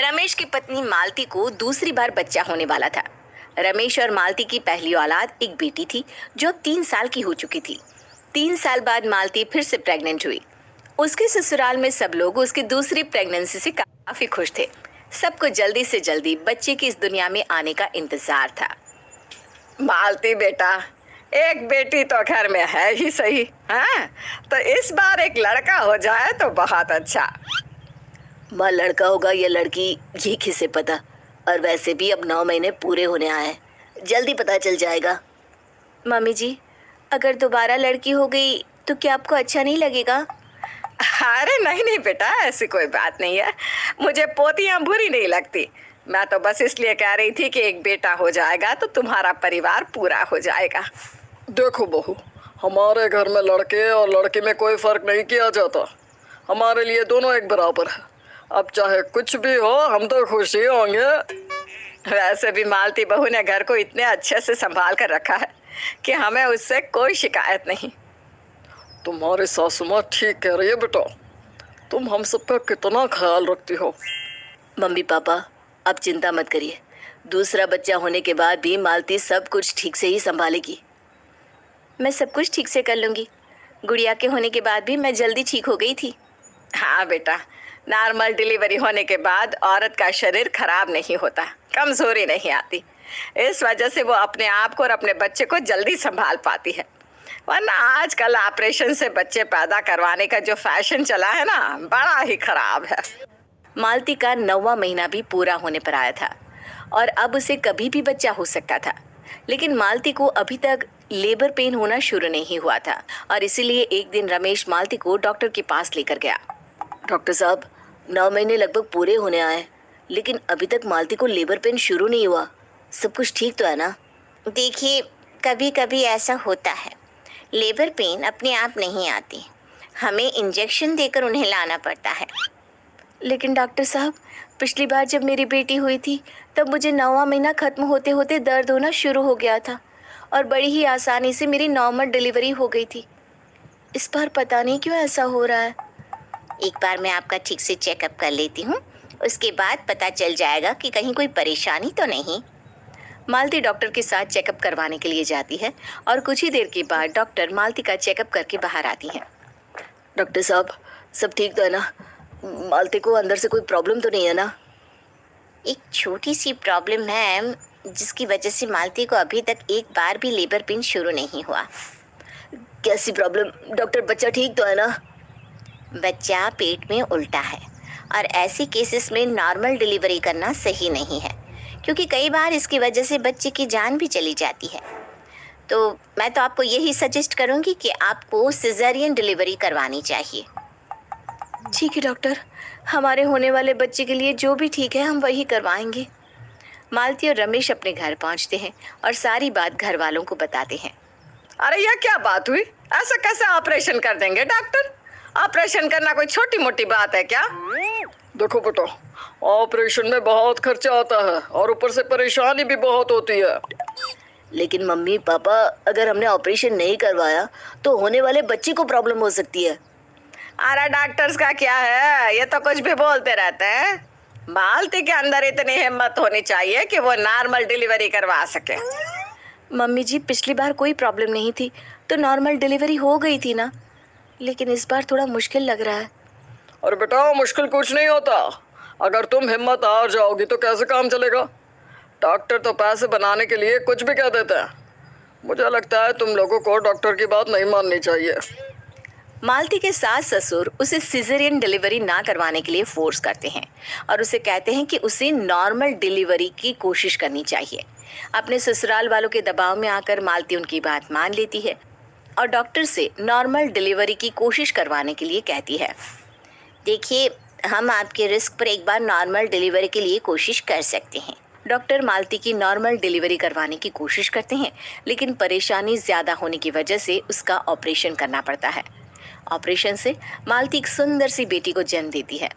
रमेश की पत्नी मालती को दूसरी बार बच्चा होने वाला था। रमेश और मालती की पहली औलाद एक बेटी थी जो 3 साल की हो चुकी थी। 3 साल बाद मालती फिर से प्रेग्नेंट हुई। उसके ससुराल में सब लोग उसकी दूसरी प्रेगनेंसी से काफी खुश थे। सबको जल्दी से जल्दी बच्चे की इस दुनिया में आने का इंतजार था। मालती बेटा, एक बेटी तो घर में है ही सही। हाँ, तो इस बार एक लड़का हो जाए तो बहुत अच्छा। माँ, लड़का होगा या लड़की ये किसे पता। और वैसे भी अब 9 महीने पूरे होने आए हैं, जल्दी पता चल जाएगा। मम्मी जी, अगर दोबारा लड़की हो गई तो क्या आपको अच्छा नहीं लगेगा? अरे नहीं नहीं बेटा, ऐसी कोई बात नहीं है। मुझे पोतियां बुरी नहीं लगती। मैं तो बस इसलिए कह रही थी कि एक बेटा हो जाएगा तो तुम्हारा परिवार पूरा हो जाएगा। देखो बहू, हमारे घर में लड़के और लड़की में कोई फर्क नहीं किया जाता। हमारे लिए दोनों एक बराबर है। अब चाहे कुछ भी हो, हम तो खुश ही होंगे। वैसे भी मालती बहू ने घर को इतने अच्छे से संभाल कर रखा है कि हमें उससे कोई शिकायत नहीं। तुम्हारी सासू माँ ठीक कह रही है बेटा। तुम हम सब का कितना ख्याल रखती हो। मम्मी पापा, अब चिंता मत करिए। दूसरा बच्चा होने के बाद भी मालती सब कुछ ठीक से ही संभालेगी। मैं सब कुछ ठीक से कर लूँगी। गुड़िया के होने के बाद भी मैं जल्दी ठीक हो गई थी। हाँ बेटा, नॉर्मल डिलीवरी होने के बाद औरत का शरीर खराब नहीं होता, कमजोरी नहीं आती। इस वजह से वो अपने आप को और अपने बच्चे को जल्दी संभाल पाती है। वरना आजकल ऑपरेशन से बच्चे पैदा करवाने का जो फैशन चला है ना, बड़ा ही खराब है। मालती का 9वां महीना भी पूरा होने पर आया था और अब उसे कभी भी बच्चा हो सकता था। लेकिन मालती को अभी तक लेबर पेन होना शुरू नहीं हुआ था और इसीलिए एक दिन रमेश मालती को डॉक्टर के पास लेकर गया। डॉक्टर साहब, 9 महीने लगभग पूरे होने आए, लेकिन अभी तक मालती को लेबर पेन शुरू नहीं हुआ। सब कुछ ठीक तो है ना? देखिए, कभी कभी ऐसा होता है। लेबर पेन अपने आप नहीं आती, हमें इंजेक्शन देकर उन्हें लाना पड़ता है। लेकिन डॉक्टर साहब, पिछली बार जब मेरी बेटी हुई थी तब मुझे 9वां महीना ख़त्म होते होते दर्द होना शुरू हो गया था और बड़ी ही आसानी से मेरी नॉर्मल डिलीवरी हो गई थी। इस बार पता नहीं क्यों ऐसा हो रहा है। एक बार मैं आपका ठीक से चेकअप कर लेती हूँ, उसके बाद पता चल जाएगा कि कहीं कोई परेशानी तो नहीं। मालती डॉक्टर के साथ चेकअप करवाने के लिए जाती है और कुछ ही देर के बाद डॉक्टर मालती का चेकअप करके बाहर आती हैं। डॉक्टर साहब, सब ठीक तो है ना? मालती को अंदर से कोई प्रॉब्लम तो नहीं है ना? एक छोटी सी प्रॉब्लम है जिसकी वजह से मालती को अभी तक एक बार भी लेबर पेन शुरू नहीं हुआ। कैसी प्रॉब्लम डॉक्टर? बच्चा ठीक तो है ना? बच्चा पेट में उल्टा है और ऐसे केसेस में नॉर्मल डिलीवरी करना सही नहीं है, क्योंकि कई बार इसकी वजह से बच्चे की जान भी चली जाती है। तो मैं तो आपको यही सजेस्ट करूंगी कि आपको सिजेरियन डिलीवरी करवानी चाहिए। ठीक है डॉक्टर, हमारे होने वाले बच्चे के लिए जो भी ठीक है हम वही करवाएंगे। मालती और रमेश अपने घर पहुंचते हैं और सारी बात घर वालों को बताते हैं। अरे यह क्या बात हुई? ऐसा कैसे ऑपरेशन कर देंगे डॉक्टर? ऑपरेशन करना कोई छोटी मोटी बात है क्या? देखो बेटा, ऑपरेशन में बहुत खर्चा आता है और ऊपर से परेशानी भी बहुत होती है। लेकिन मम्मी पापा, अगर हमने ऑपरेशन नहीं करवाया तो होने वाले बच्चे को प्रॉब्लम हो सकती है। अरे डॉक्टर्स का क्या है, ये तो कुछ भी बोलते रहते हैं। मालती के अंदर इतनी हिम्मत होनी चाहिए कि वो नॉर्मल डिलीवरी करवा सके। मम्मी जी, पिछली बार कोई प्रॉब्लम नहीं थी तो नॉर्मल डिलीवरी हो गई थी ना, लेकिन इस बार थोड़ा मुश्किल लग रहा है। और बेटा, मुश्किल कुछ नहीं होता। अगर तुम हिम्मत हार जाओगी तो कैसे काम चलेगा? डॉक्टर तो पैसे बनाने के लिए कुछ भी कह देते हैं। मुझे लगता है तुम लोगों को डॉक्टर की बात नहीं माननी चाहिए। मालती के सास ससुर उसे सिजेरियन डिलीवरी ना करवाने के लिए फोर्स करते हैं और उसे कहते हैं कि उसे नॉर्मल डिलीवरी की कोशिश करनी चाहिए। अपने ससुराल वालों के दबाव में आकर मालती उनकी बात मान लेती है और डॉक्टर से नॉर्मल डिलीवरी की कोशिश करवाने के लिए कहती है। देखिए, हम आपके रिस्क पर एक बार नॉर्मल डिलीवरी के लिए कोशिश कर सकते हैं। डॉक्टर मालती की नॉर्मल डिलीवरी करवाने की कोशिश करते हैं, लेकिन परेशानी ज़्यादा होने की वजह से उसका ऑपरेशन करना पड़ता है। ऑपरेशन से मालती एक सुंदर सी बेटी को जन्म देती है।